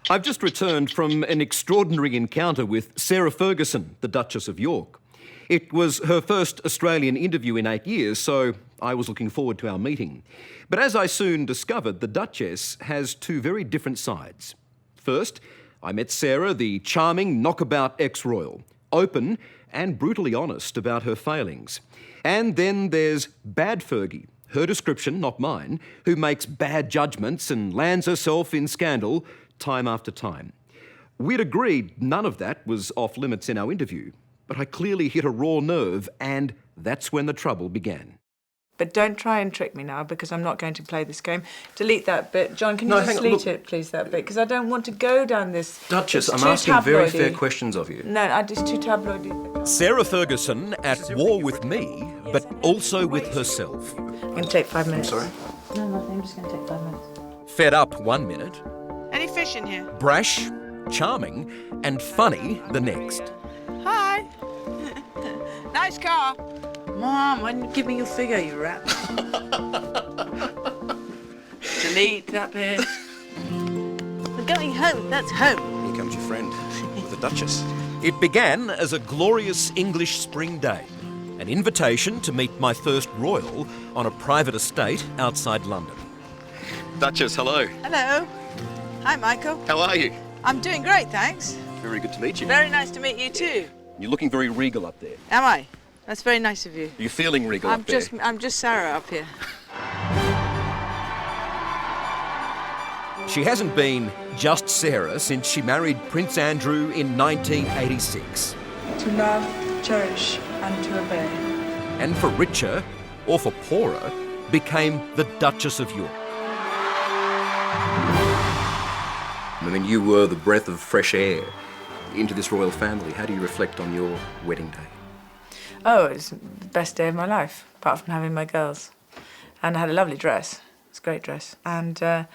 I've just returned from an extraordinary encounter with Sarah Ferguson, the Duchess of York. It was her first Australian interview in 8 years, so I was looking forward to our meeting. But as I soon discovered, the Duchess has two very different sides. First, I met Sarah, the charming, knockabout ex-royal, open and brutally honest about her failings. And then there's Bad Fergie, her description, not mine, who makes bad judgments and lands herself in scandal time after time. We'd agreed none of that was off limits in our interview, but I clearly hit a raw nerve, and that's when the trouble began. But don't try and trick me now, because I'm not going to play this game. Delete that bit. John, can you just delete it, please, that bit? Because I don't want to go down this... Duchess, I'm asking very fair questions of you. No, it's too tabloidy. Sarah Ferguson at war with me, but also with herself. I'm going to take 5 minutes. Sorry? No, nothing. I'm just going to take 5 minutes. Fed up 1 minute. Any fish in here? Brash, charming, and funny the next. Hi. Nice car. Mom, why didn't you give me your figure, you rat? Delete that bit. We're going home. That's home. Here comes your friend, with the Duchess. It began as a glorious English spring day, an invitation to meet my first royal on a private estate outside London. Duchess, hello. Hello. Hi, Michael. How are you? I'm doing great, thanks. Very good to meet you. Very nice to meet you too. You're looking very regal up there. Am I? That's very nice of you. You're feeling regal up there. I'm just Sarah up here. She hasn't been just Sarah since she married Prince Andrew in 1986. To love, cherish, and to obey. And for richer, or for poorer, became the Duchess of York. I mean, you were the breath of fresh air into this royal family. How do you reflect on your wedding day? Oh, it was the best day of my life, apart from having my girls. And I had a lovely dress. It's a great dress. And it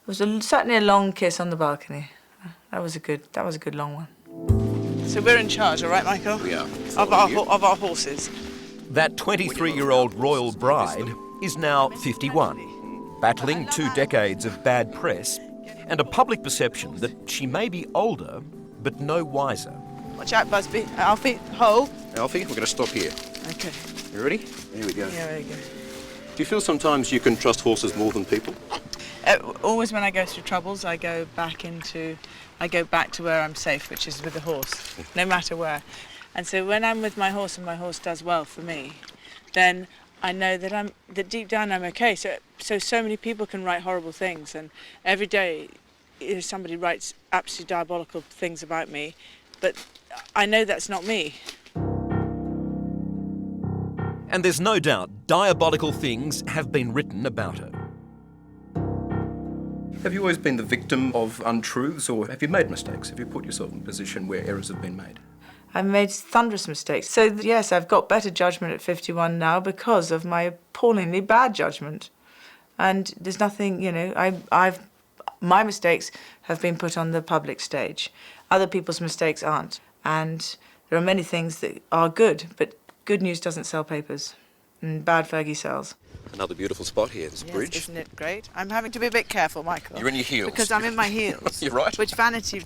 was certainly a long kiss on the balcony. That was a good long one. So we're in charge, all right, Michael? We are. Of our horses. That 23-year-old royal bride is now 51, battling 2 decades of bad press and a public perception that she may be older, but no wiser. Watch out, Busby. Alfie, hold. Alfie, we're going to stop here. Okay. You ready? Here we go. Yeah, there you go. Do you feel sometimes you can trust horses more than people? Always when I go through troubles, I go back to where I'm safe, which is with the horse, no matter where. And so when I'm with my horse and my horse does well for me, then I know that deep down I'm okay. So many people can write horrible things, and every day somebody writes absolutely diabolical things about me, but I know that's not me. And there's no doubt diabolical things have been written about her. Have you always been the victim of untruths, or have you made mistakes? Have you put yourself in a position where errors have been made? I've made thunderous mistakes. So, yes, I've got better judgment at 51 now because of my appallingly bad judgment. And there's nothing, my mistakes have been put on the public stage. Other people's mistakes aren't. And there are many things that are good, but good news doesn't sell papers. And Bad Fergie sells. Another beautiful spot here, this bridge. Isn't it great? I'm having to be a bit careful, Michael. You're in your heels. Because I'm in my heels. You're right. Which vanity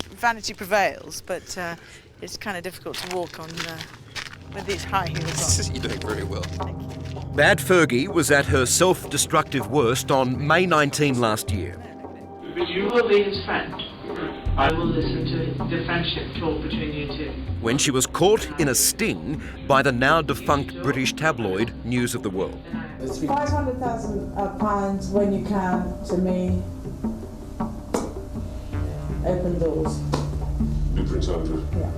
prevails, but it's kind of difficult to walk on with these high heels on. You're doing very well. Thank you. Bad Fergie was at her self-destructive worst on May 19 last year. But you will be his friend. I will listen to the friendship talk between you two. When she was caught in a sting by the now-defunct British tabloid News of the World. It's £500,000 when you can, to me. Open doors. Prince Andrew. Yeah.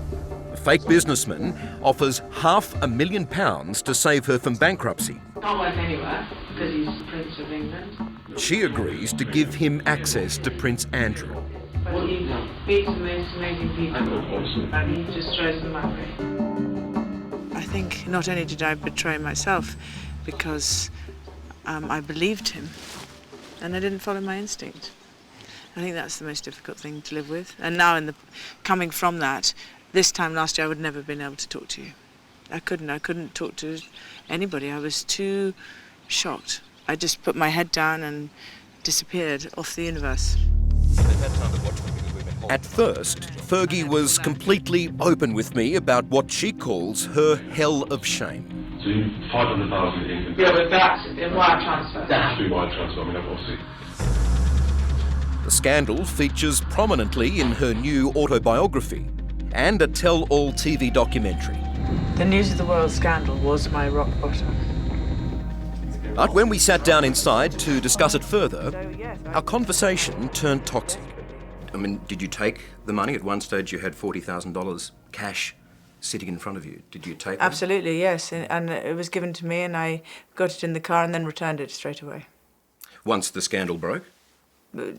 A fake businessman offers £500,000 to save her from bankruptcy. Can't work anywhere, because he's the Prince of England. She agrees to give him access to Prince Andrew. But he meets the most amazing people, and he just throws them my way. I think not only did I betray myself because I believed him and I didn't follow my instinct. I think that's the most difficult thing to live with. And now coming from that, this time last year I would never have been able to talk to you. I couldn't talk to anybody. I was too shocked. I just put my head down and disappeared off the universe. They've had time to watch me because we've been At first, Fergie was completely open with me about what she calls her hell of shame. So you 500,000 in England. Yeah, but that's in wire transfer. That's through wire transfer. I mean, obviously. The scandal features prominently in her new autobiography and a tell-all TV documentary. The News of the World scandal was my rock bottom. But when we sat down inside to discuss it further, our conversation turned toxic. I mean, did you take the money? At one stage you had $40,000 cash sitting in front of you. Did you take it? Absolutely, yes. And it was given to me and I got it in the car and then returned it straight away. Once the scandal broke?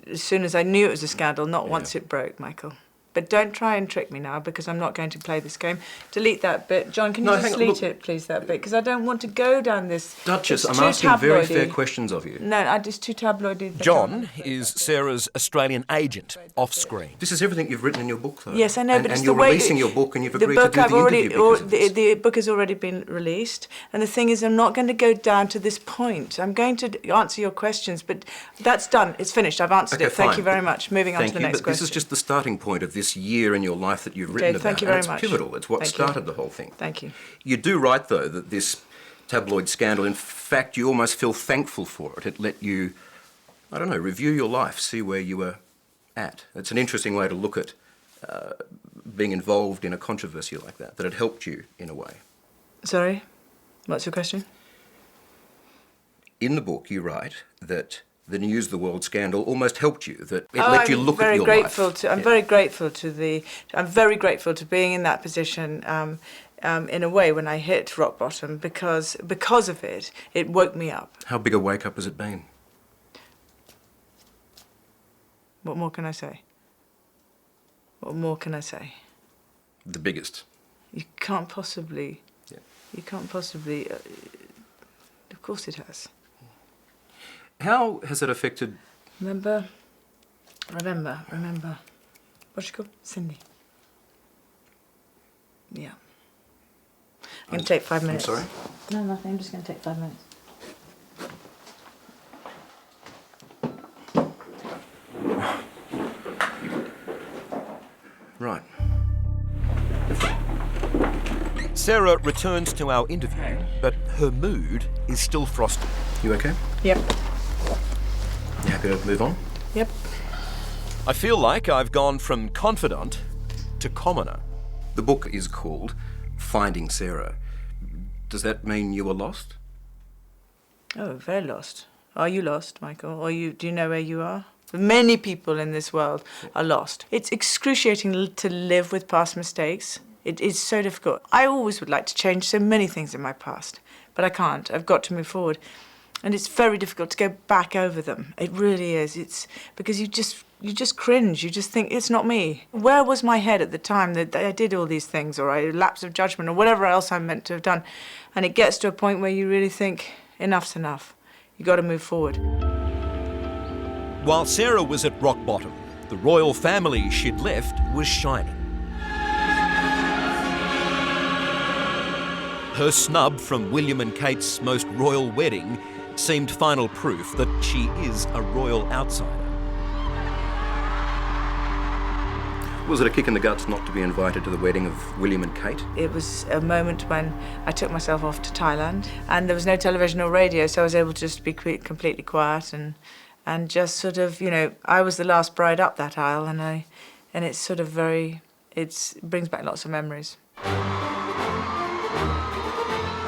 As soon as I knew it was a scandal, not once it broke, Michael. But don't try and trick me now, because I'm not going to play this game. Delete that bit. John, can you just delete it, please, that bit? Because I don't want to go down this... Duchess, I'm asking very fair questions of you. No, it's too tabloidy. John is Sarah's Australian agent, off-screen. This is everything you've written in your book, though. Yes, I know, but it's the way... And you're releasing your book and you've agreed to do the interview because of this. The book has already been released, and the thing is, I'm not going to go down to this point. I'm going to answer your questions, but that's done. It's finished. I've answered it. Thank you very much. Moving on to the next question. This is just the starting point of this year in your life that you've written about. Thank you very much. It's pivotal. It's what started the whole thing. Thank you. You do write, though, that this tabloid scandal, in fact, you almost feel thankful for it. It let you, I don't know, review your life, see where you were at. It's an interesting way to look at being involved in a controversy like that it helped you in a way. Sorry? What's your question? In the book, you write that the News of the World scandal almost helped you, that it let you look at your life. I'm very grateful to being in that position in a way when I hit rock bottom because of it, it woke me up. How big a wake-up has it been? What more can I say? What more can I say? The biggest. You can't possibly... Yeah. You can't possibly... of course it has. How has it affected... Remember. What's she called? Cindy. Yeah. I'm going to take 5 minutes. I'm sorry? No, nothing. I'm just going to take 5 minutes. Right. Sarah returns to our interview, but her mood is still frosty. You okay? Yep. You happy to move on? Yep. I feel like I've gone from confidant to commoner. The book is called Finding Sarah. Does that mean you were lost? Oh, very lost. Are you lost, Michael? Do you know where you are? Many people in this world are lost. It's excruciating to live with past mistakes. It is so difficult. I always would like to change so many things in my past, but I can't. I've got to move forward. And it's very difficult to go back over them. It really is. It's because you just cringe. You just think, it's not me. Where was my head at the time that I did all these things, or a lapse of judgment, or whatever else I'm meant to have done? And it gets to a point where you really think, enough's enough. You've got to move forward. While Sarah was at rock bottom, the royal family she'd left was shining. Her snub from William and Kate's most royal wedding seemed final proof that she is a royal outsider. Was it a kick in the guts not to be invited to the wedding of William and Kate? It was a moment when I took myself off to Thailand, and there was no television or radio, so I was able to just be completely quiet and just sort of, I was the last bride up that aisle, and it's sort of it brings back lots of memories.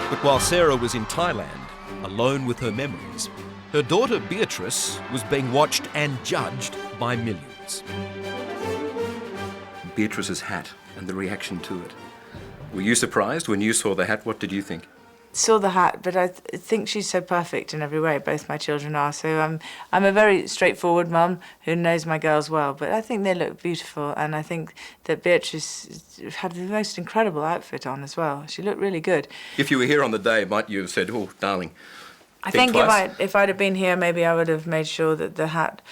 But while Sarah was in Thailand, alone with her memories, her daughter Beatrice was being watched and judged by millions. Beatrice's hat and the reaction to it. Were you surprised when you saw the hat? What did you think? Saw the hat, but I think she's so perfect in every way. Both my children are. So I'm a very straightforward mum who knows my girls well, but I think they look beautiful, and I think that Beatrice had the most incredible outfit on as well. She looked really good. If you were here on the day, might you have said, "Oh, darling"? I think if I'd have been here, maybe I would have made sure that the hat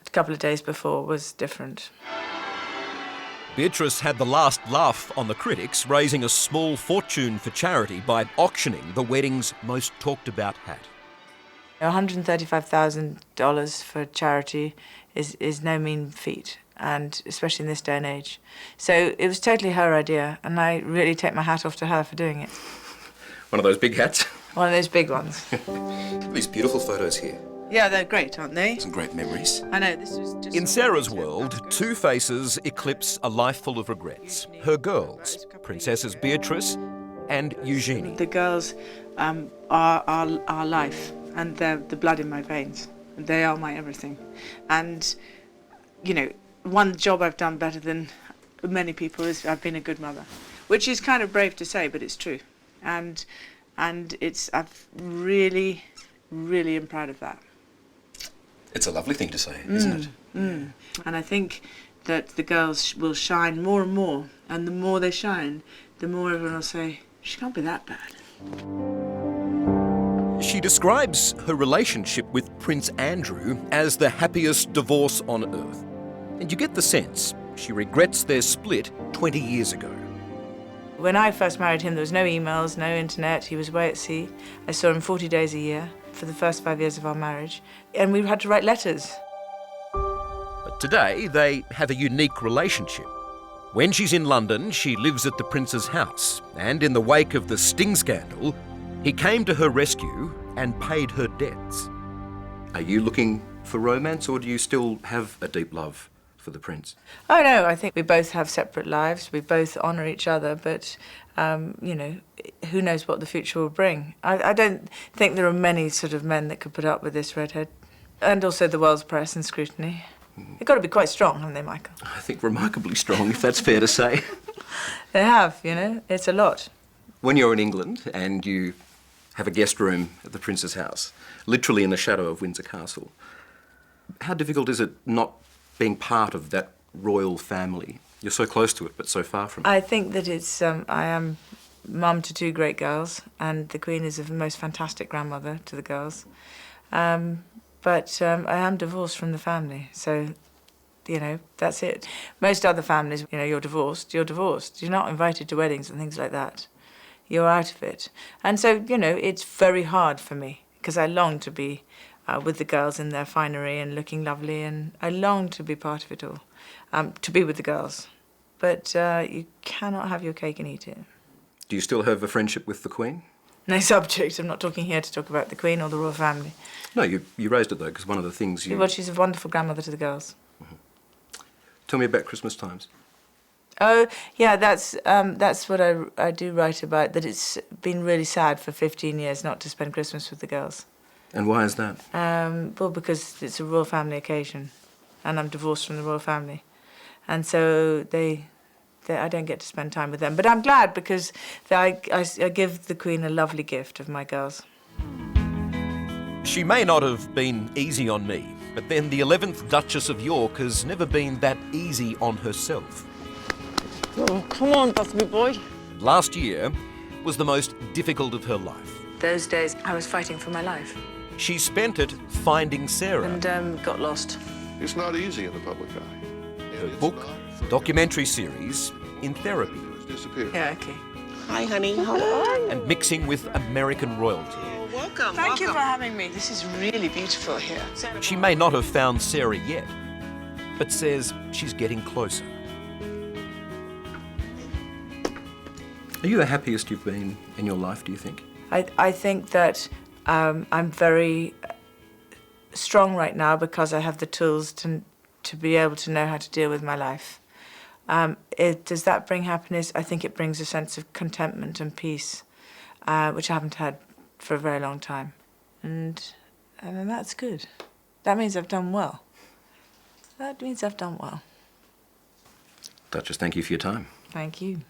a couple of days before was different. Beatrice had the last laugh on the critics, raising a small fortune for charity by auctioning the wedding's most talked about hat. $135,000 for charity is no mean feat, and especially in this day and age. So it was totally her idea, and I really take my hat off to her for doing it. One of those big hats? One of those big ones. These beautiful photos here. Yeah, they're great, aren't they? Some great memories. I know, this was just... In Sarah's world, two faces eclipse a life full of regrets. Her girls, Princesses Beatrice and Eugenie. The girls are our life, and they're the blood in my veins. They are my everything. And, you know, one job I've done better than many people is I've been a good mother, which is kind of brave to say, but it's true. And I've really am proud of that. It's a lovely thing to say, isn't it? And I think that the girls will shine more and more, and the more they shine, the more everyone will say, she can't be that bad. She describes her relationship with Prince Andrew as the happiest divorce on earth. And you get the sense she regrets their split 20 years ago. When I first married him, there was no emails, no internet. He was away at sea. I saw him 40 days a year for the first 5 years of our marriage. And we had to write letters. But today, they have a unique relationship. When she's in London, she lives at the Prince's house. And in the wake of the Sting scandal, he came to her rescue and paid her debts. Are you looking for romance, or do you still have a deep love for the Prince? Oh, no, I think we both have separate lives. We both honour each other, but, you know, who knows what the future will bring. I don't think there are many sort of men that could put up with this redhead. And also the world's press and scrutiny. They've got to be quite strong, haven't they, Michael? I think remarkably strong, if that's fair to say. They have, you know, it's a lot. When you're in England and you have a guest room at the Prince's house, literally in the shadow of Windsor Castle, how difficult is it not being part of that royal family? You're so close to it, but so far from it. I think that it's, I am mum to two great girls, and the Queen is a most fantastic grandmother to the girls. But I am divorced from the family, so, you know, that's it. Most other families, you know, you're divorced. You're not invited to weddings and things like that. You're out of it. And so, you know, it's very hard for me, because I long to be with the girls in their finery and looking lovely, and I long to be part of it all, to be with the girls. But you cannot have your cake and eat it. Do you still have a friendship with the Queen? No subject. I'm not talking here to talk about the Queen or the royal family. No, you raised it, though, because one of the things you... Well, she's a wonderful grandmother to the girls. Tell me about Christmas times. Oh, yeah, that's what I do write about, that it's been really sad for 15 years not to spend Christmas with the girls. And why is that? Well, because it's a royal family occasion, and I'm divorced from the royal family. And so I don't get to spend time with them. But I'm glad, because I give the Queen a lovely gift of my girls. She may not have been easy on me, but then the 11th Duchess of York has never been that easy on herself. Oh, come on, Bethany boy. Last year was the most difficult of her life. Those days, I was fighting for my life. She spent it finding Sarah. And got lost. It's not easy in the public eye. Her book, documentary series, In Therapy. Disappear. Yeah, okay. Hi, honey. How are you? And mixing with American royalty. Welcome. Thank you for having me. This is really beautiful here. She may not have found Sarah yet, but says she's getting closer. Are you the happiest you've been in your life, do you think? I think that I'm very strong right now because I have the tools to be able to know how to deal with my life. Does that bring happiness? I think it brings a sense of contentment and peace, which I haven't had for a very long time. And that's good. That means I've done well. That means I've done well. Duchess, thank you for your time. Thank you.